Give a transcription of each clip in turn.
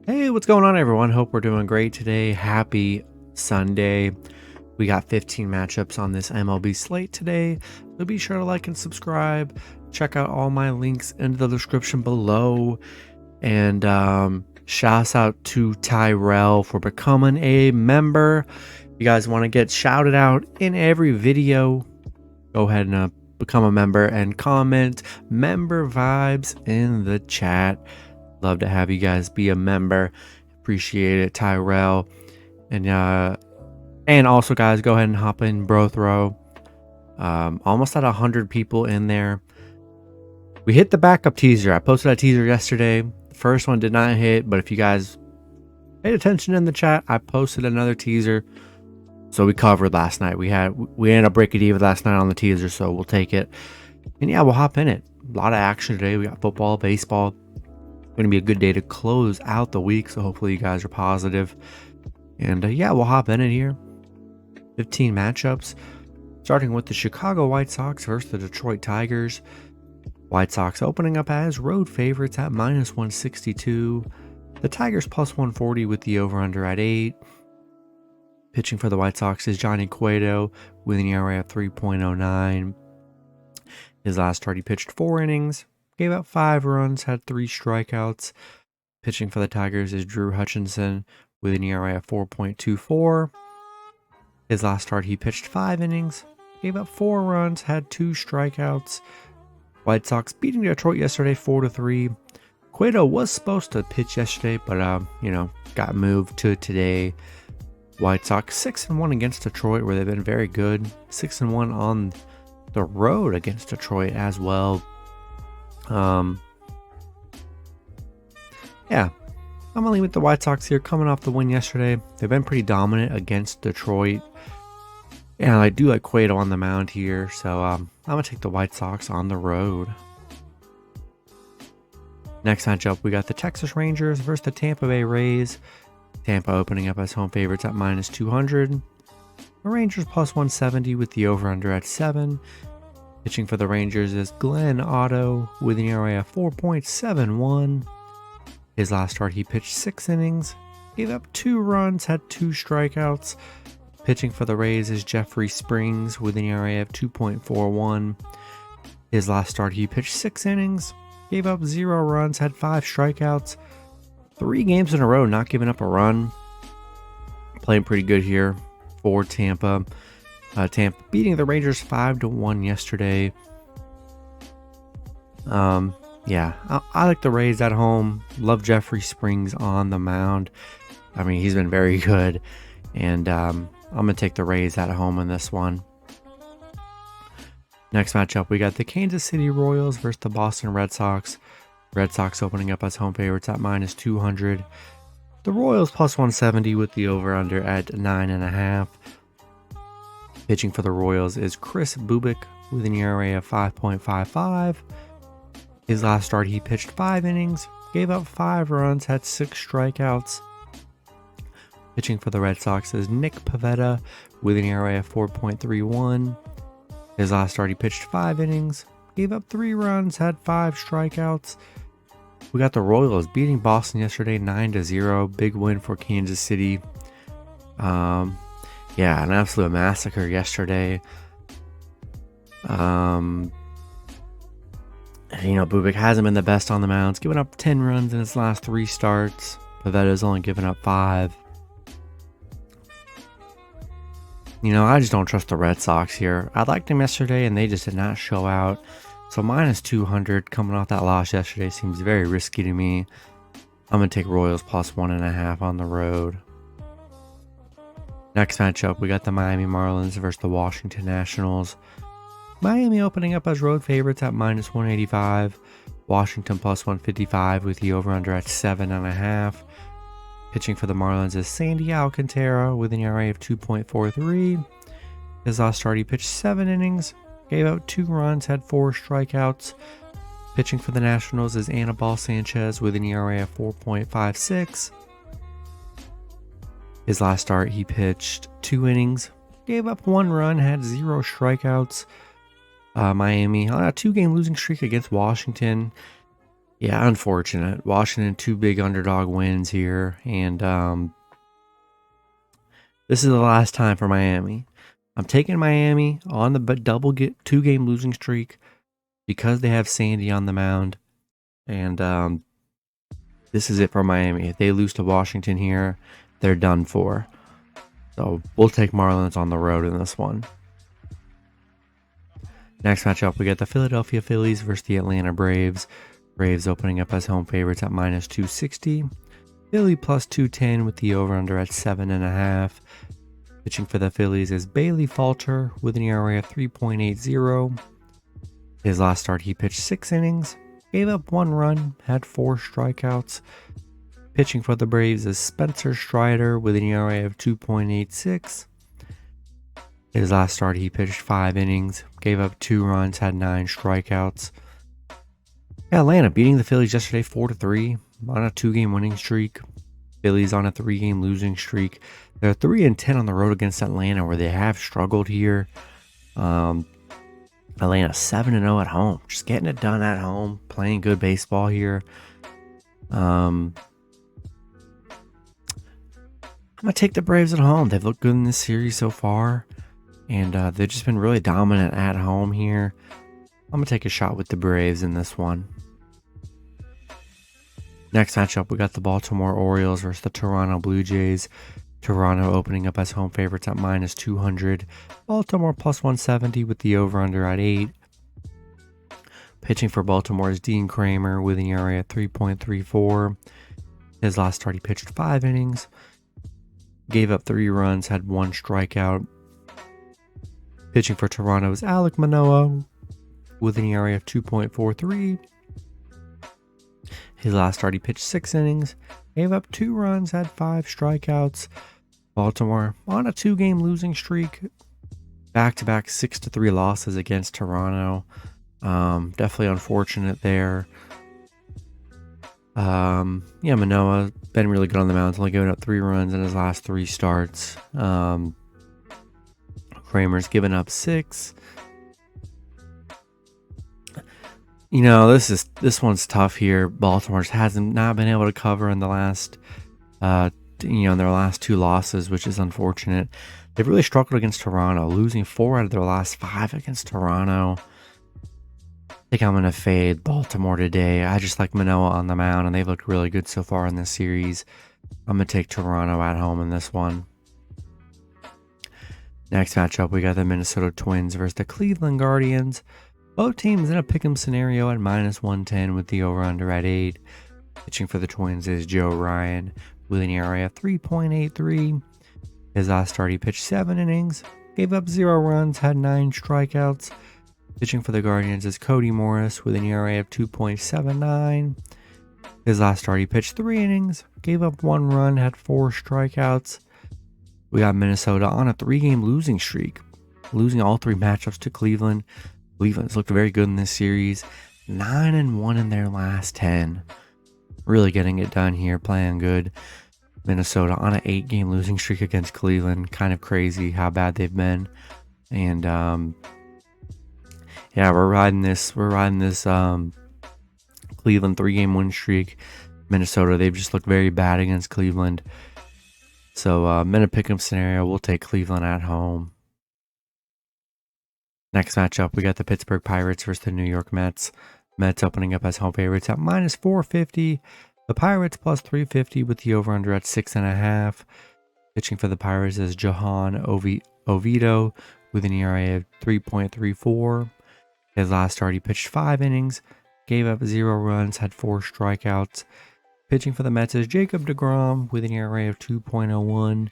Hey, what's going on, everyone? Hope we're doing great today. Happy Sunday. We got 15 matchups on this MLB slate today. So be sure to like and subscribe. Check out all my links in the description below. And shouts out to Tyrell for becoming a member. If you guys want to get shouted out in every video, go ahead and become a member and comment member vibes in the chat. Love to have you guys be a member. Appreciate it, Tyrell. And also, guys, go ahead and hop in Bro Throw. Almost at 100 people in there. We hit the backup teaser. I posted a teaser yesterday. The first one did not hit, but if you guys paid attention in the chat, I posted another teaser. So we covered last night. We ended up breaking even last night on the teaser, so we'll take it. And yeah, we'll hop in it. A lot of action today. We got football, baseball. Going to be a good day to close out the week, so hopefully you guys are positive. And yeah, we'll hop in it here. 15 matchups, starting with the Chicago White Sox versus the Detroit Tigers. White Sox opening up as road favorites at -162. The Tigers +140 with the over-under at 8. Pitching for the White Sox is Johnny Cueto with an ERA of 3.09. His last start, he pitched 4 innings. Gave up 5 runs, had 3 strikeouts. Pitching for the Tigers is Drew Hutchinson with an ERA of 4.24. His last start, he pitched 5 innings, gave up 4 runs, had 2 strikeouts. White Sox beating Detroit yesterday 4-3. Cueto was supposed to pitch yesterday, but got moved to today. White Sox 6-1 against Detroit, where they've been very good. 6-1 on the road against Detroit as well. Yeah, I'm gonna leave with the White Sox here, coming off the win yesterday. They've been pretty dominant against Detroit, and I do like Cueto on the mound here, so I'm gonna take the White Sox on the road. Next matchup, we got the Texas Rangers versus the Tampa Bay Rays. Tampa opening up as home favorites at -200. The Rangers +170 with the over/under at 7. Pitching for the Rangers is Glenn Otto with an ERA of 4.71. His last start, he pitched 6 innings, gave up 2 runs, had 2 strikeouts. Pitching for the Rays is Jeffrey Springs with an ERA of 2.41. His last start, he pitched 6 innings, gave up 0 runs, had 5 strikeouts. 3 games in a row not giving up a run. Playing pretty good here for Tampa. Tampa beating the Rangers 5-1 yesterday. Yeah, I like the Rays at home. Love Jeffrey Springs on the mound. I mean, he's been very good. And I'm going to take the Rays at home in this one. Next matchup, we got the Kansas City Royals versus the Boston Red Sox. Red Sox opening up as home favorites at -200. The Royals +170 with the over-under at 9.5. Pitching for the Royals is Chris Bubic with an ERA of 5.55. His last start, he pitched 5 innings, gave up 5 runs, had 6 strikeouts. Pitching for the Red Sox is Nick Pivetta with an ERA of 4.31. His last start, he pitched 5 innings, gave up 3 runs, had 5 strikeouts. We got the Royals beating Boston yesterday 9-0. Big win for Kansas City. Yeah, an absolute massacre yesterday. Bubic hasn't been the best on the mound. He's given up 10 runs in his last 3 starts. Pivetta's only given up 5. I just don't trust the Red Sox here. I liked them yesterday, and they just did not show out. So -200 coming off that loss yesterday seems very risky to me. I'm going to take Royals +1.5 on the road. Next matchup, we got the Miami Marlins versus the Washington Nationals. Miami opening up as road favorites at -185. Washington +155 with the over/under at 7.5. Pitching for the Marlins is Sandy Alcantara with an ERA of 2.43. His last start, he pitched 7 innings, gave out 2 runs, had 4 strikeouts. Pitching for the Nationals is Anibal Sanchez with an ERA of 4.56. His last start, he pitched 2 innings, gave up 1 run, had 0 strikeouts. Miami on a 2-game losing streak against Washington. Yeah, unfortunate. Washington, 2 big underdog wins here. And this is the last time for Miami. I'm taking Miami on the double 2-game losing streak because they have Sandy on the mound. And this is it for Miami. If they lose to Washington here, they're done for. So we'll take Marlins on the road in this one. Next matchup, we got the Philadelphia Phillies versus the Atlanta Braves. Braves opening up as home favorites at -260. Philly +210 with the over-under at 7.5. Pitching for the Phillies is Bailey Falter with an ERA of 3.80. His last start, he pitched 6 innings, gave up 1 run, had 4 strikeouts. Pitching for the Braves is Spencer Strider with an ERA of 2.86. His last start, he pitched 5 innings, gave up 2 runs, had 9 strikeouts. Atlanta beating the Phillies yesterday 4-3 on a 2-game winning streak. Phillies on a 3-game losing streak. They're 3-10 on the road against Atlanta, where they have struggled here. Atlanta 7-0 at home, just getting it done at home, playing good baseball here. I'm gonna take the Braves at home. They've looked good in this series so far, and they've just been really dominant at home here. I'm gonna take a shot with the Braves in this one. Next matchup, we got the Baltimore Orioles versus the Toronto Blue Jays. Toronto opening up as home favorites at -200. Baltimore +170 with the over-under at 8. Pitching for Baltimore is Dean Kramer with an ERA at 3.34. His last start, he pitched 5 innings, gave up 3 runs, had 1 strikeout. Pitching for Toronto is Alek Manoah with an ERA of 2.43. His last start, he pitched 6 innings, gave up 2 runs, had 5 strikeouts. Baltimore on a 2-game losing streak, back-to-back 6-3 losses against Toronto. Definitely unfortunate there. Manoah been really good on the mound, only giving up 3 runs in his last 3 starts. Kramer's given up 6. You know, this one's tough here. Baltimore hasn't not been able to cover in the last, in their last 2 losses, which is unfortunate. They've really struggled against Toronto, losing 4 out of their last 5 against Toronto. I think I'm gonna fade Baltimore today. I just like Manoah on the mound, and they've looked really good so far in this series. I'm gonna take Toronto at home in this one. Next matchup, we got the Minnesota Twins versus the Cleveland Guardians. Both teams in a pick'em scenario at -110 with the over-under at 8. Pitching for the Twins is Joe Ryan with an ERA of 3.83. His last start, he pitched 7 innings, gave up 0 runs, had 9 strikeouts. Pitching for the Guardians is Cody Morris with an ERA of 2.79. His last start, he pitched 3 innings, gave up 1 run, had 4 strikeouts. We got Minnesota on a 3-game losing streak, losing all 3 matchups to Cleveland. Cleveland's looked very good in this series, 9-1 in their last 10. Really getting it done here, playing good. Minnesota on an 8-game losing streak against Cleveland. Kind of crazy how bad they've been. And we're riding this Cleveland 3-game win streak. Minnesota, they've just looked very bad against Cleveland. So in a pick'em scenario, we'll take Cleveland at home. Next matchup, we got the Pittsburgh Pirates versus the New York Mets. Mets opening up as home favorites at -450. The Pirates +350 with the over-under at 6.5. Pitching for the Pirates is Johan Oviedo with an ERA of 3.34. His last start, he pitched 5 innings, gave up 0 runs, had 4 strikeouts. Pitching for the Mets is Jacob deGrom with an ERA of 2.01.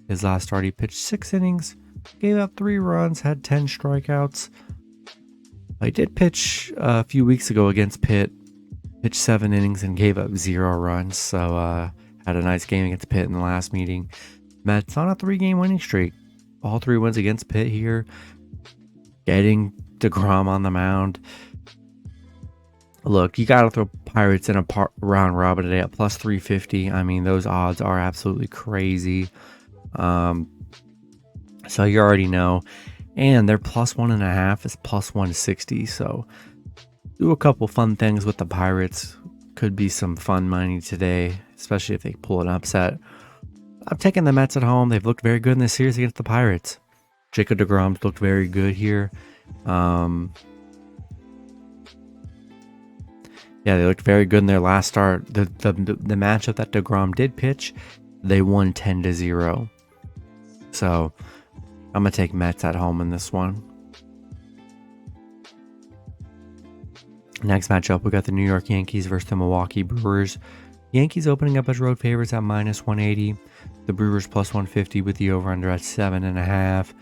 His last start, he pitched 6 innings, gave up 3 runs, had 10 strikeouts. He did pitch a few weeks ago against Pitt, pitched 7 innings and gave up 0 runs. So had a nice game against Pitt in the last meeting. Mets on a 3-game winning streak. All 3 wins against Pitt here. Getting deGrom on the mound. Look, you got to throw Pirates in a round robin today at +350. I mean, those odds are absolutely crazy. So you already know. And their +1.5 is +160. So do a couple fun things with the Pirates. Could be some fun money today, especially if they pull an upset. I'm taking the Mets at home. They've looked very good in this series against the Pirates. Jacob deGrom's looked very good here. Yeah, they looked very good in their last start. The matchup that deGrom did pitch, they won 10-0. So I'm gonna take Mets at home in this one. Next matchup, we got the New York Yankees versus the Milwaukee Brewers. Yankees opening up as road favorites at -180. The Brewers +150 with the over-under at 7.5.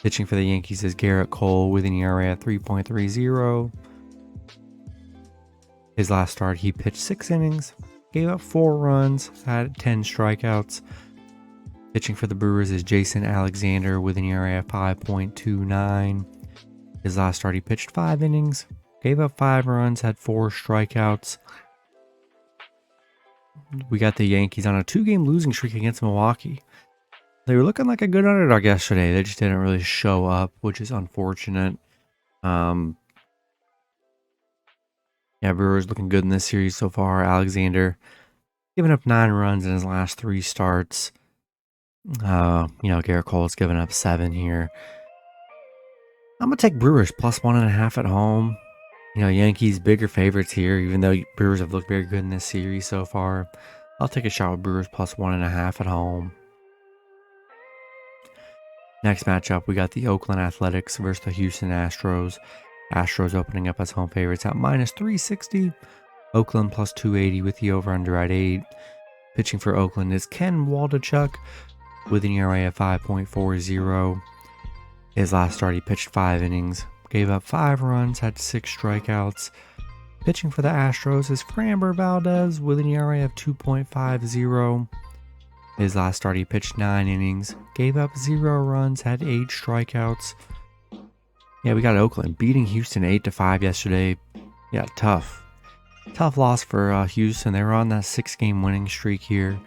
Pitching for the Yankees is Garrett Cole with an ERA at 3.30. His last start, he pitched 6 innings, gave up 4 runs, had 10 strikeouts. Pitching for the Brewers is Jason Alexander with an ERA at 5.29. His last start, he pitched 5 innings, gave up 5 runs, had 4 strikeouts. We got the Yankees on a 2-game losing streak against Milwaukee. They were looking like a good underdog yesterday. They just didn't really show up, which is unfortunate. Yeah, Brewers looking good in this series so far. Alexander giving up 9 runs in his last 3 starts. Garrett Cole's giving up 7 here. I'm going to take Brewers +1.5 at home. Yankees bigger favorites here, even though Brewers have looked very good in this series so far. I'll take a shot with Brewers +1.5 at home. Next matchup, we got the Oakland Athletics versus the Houston Astros. Astros opening up as home favorites at -360. Oakland +280 with the over-under at 8. Pitching for Oakland is Ken Waldichuk with an ERA of 5.40. His last start, he pitched 5 innings, gave up 5 runs, had 6 strikeouts. Pitching for the Astros is Framber Valdez with an ERA of 2.50. His last start, he pitched 9 innings, gave up 0 runs, had 8 strikeouts. Yeah, we got Oakland beating Houston 8-5 yesterday. Yeah, tough loss for Houston. They were on that 6-game winning streak here.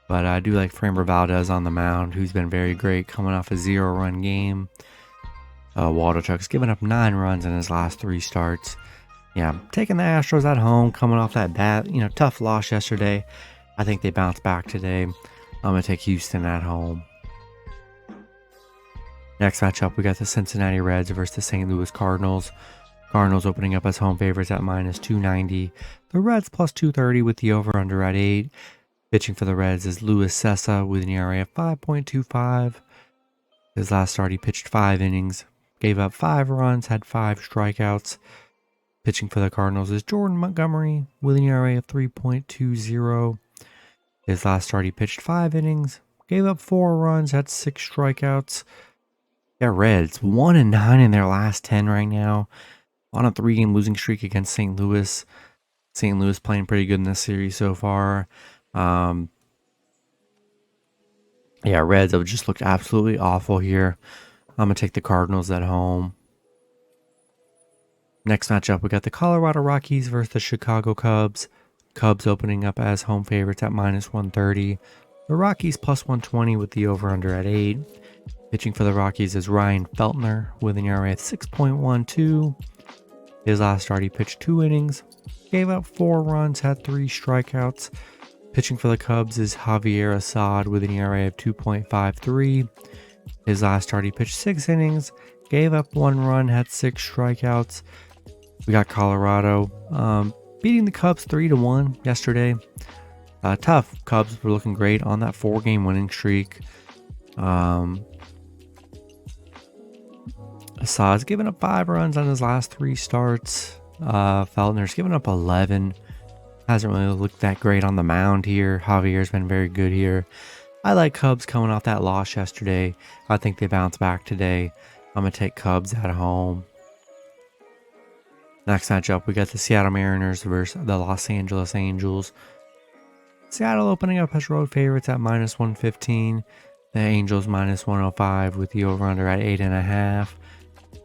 But I do like Framber Valdez on the mound, who's been very great coming off a 0-run game. Waldichuk's given up 9 runs in his last 3 starts. Yeah, taking the Astros at home, coming off that tough loss yesterday. I think they bounce back today. I'm going to take Houston at home. Next matchup, we got the Cincinnati Reds versus the St. Louis Cardinals. Cardinals opening up as home favorites at -290. The Reds +230 with the over-under at 8. Pitching for the Reds is Luis Cessa with an ERA of 5.25. His last start, he pitched 5 innings, gave up 5 runs, had 5 strikeouts. Pitching for the Cardinals is Jordan Montgomery with an ERA of 3.20. His last start, he pitched 5 innings, gave up 4 runs, had 6 strikeouts. Yeah, Reds 1-9 in their last 10 right now. On a 3-game losing streak against St. Louis. St. Louis playing pretty good in this series so far. Reds have just looked absolutely awful here. I'm going to take the Cardinals at home. Next matchup, we got the Colorado Rockies versus the Chicago Cubs. Cubs opening up as home favorites at -130. The Rockies +120 with the over-under at 8. Pitching for the Rockies is Ryan Feltner with an ERA at 6.12. His last start, he pitched 2 innings, gave up 4 runs, had 3 strikeouts. Pitching for the Cubs is Javier Assad with an ERA of 2.53. His last start, he pitched 6 innings, gave up 1 run, had 6 strikeouts. We got Colorado beating the Cubs 3-1 yesterday. Tough. Cubs were looking great on that 4-game winning streak. Assad's given up 5 runs on his last 3 starts. Feltner's given up 11. Hasn't really looked that great on the mound here. Javier's been very good here. I like Cubs coming off that loss yesterday. I think they bounce back today. I'm going to take Cubs at home. Next matchup, we got the Seattle Mariners versus the Los Angeles Angels. Seattle opening up as road favorites at -115. The Angels -105 with the over-under at 8.5.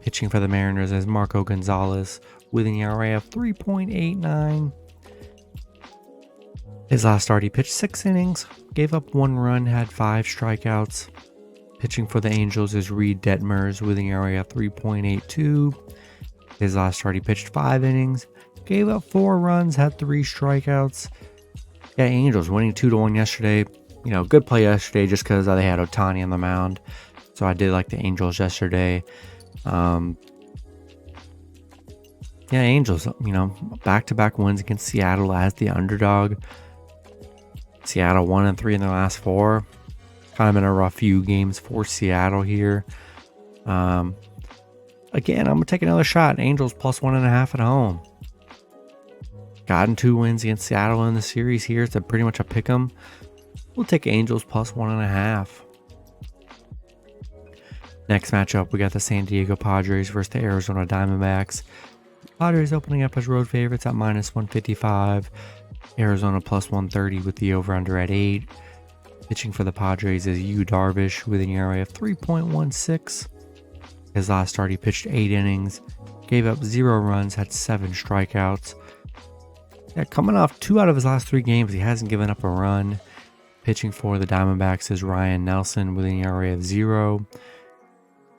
Pitching for the Mariners is Marco Gonzalez with an ERA of 3.89. His last start, he pitched 6 innings, gave up 1 run, had 5 strikeouts. Pitching for the Angels is Reed Detmers with an ERA of 3.82. His last start, he pitched 5 innings, gave up 4 runs, had 3 strikeouts. Yeah, Angels winning 2-1 yesterday. You know, good play yesterday just because they had Ohtani on the mound. So I did like the Angels yesterday. Yeah, Angels, you know, back-to-back wins against Seattle as the underdog. Seattle 1-3 in their last 4. Kind of been a rough few games for Seattle here. Again, I'm going to take another shot. Angels plus 1.5 at home. Gotten 2 wins against Seattle in the series here. It's pretty much a pick 'em. We'll take Angels plus 1.5. Next matchup, we got the San Diego Padres versus the Arizona Diamondbacks. Padres opening up as road favorites at minus 155. Arizona plus 130 with the over-under at 8. Pitching for the Padres is Yu Darvish with an ERA of 3.16. His last start, he pitched 8 innings, gave up 0 runs, had 7 strikeouts. Yeah, coming off 2 out of his last 3 games, he hasn't given up a run. Pitching for the Diamondbacks is Ryan Nelson with an ERA of 0.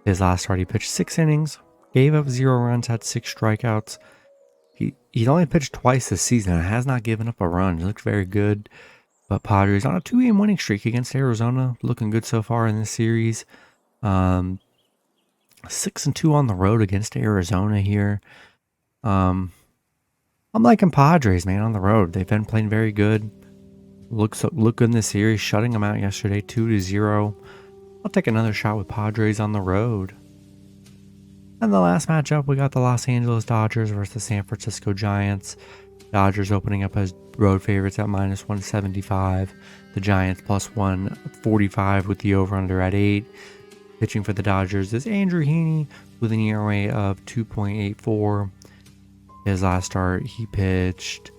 His last start, he pitched 6 innings, gave up 0 runs, had 6 strikeouts. He's only pitched twice this season and has not given up a run. He looks very good. But Padres on a 2-game winning streak against Arizona, looking good so far in this series. 6-2 on the road against Arizona here. I'm liking Padres, man, on the road. They've been playing very good. Look good in this series, shutting them out yesterday 2-0. I'll take another shot with Padres on the road. And the last matchup, we got the Los Angeles Dodgers versus the San Francisco Giants. Dodgers opening up as road favorites at minus 175. The Giants plus 145 with the over-under at 8. Pitching for the Dodgers is Andrew Heaney with an ERA of 2.84. His last start, he pitched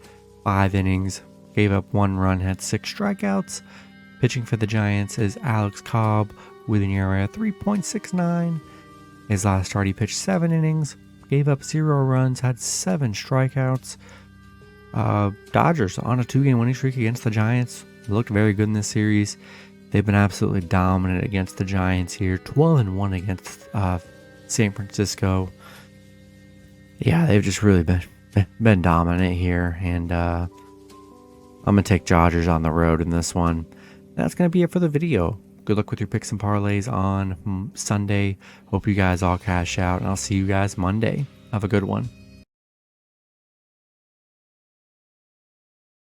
5 innings, gave up 1 run, had 6 strikeouts. Pitching for the Giants is Alex Cobb with an ERA of 3.69. His last start, he pitched 7 innings, gave up 0 runs, had 7 strikeouts. Dodgers on a 2-game winning streak against the Giants. They looked very good in this series. They've been absolutely dominant against the Giants here. 12-1 against San Francisco. Yeah, they've just really been dominant here. And I'm going to take Dodgers on the road in this one. That's going to be it for the video. Good luck with your picks and parlays on Sunday. Hope you guys all cash out. And I'll see you guys Monday. Have a good one.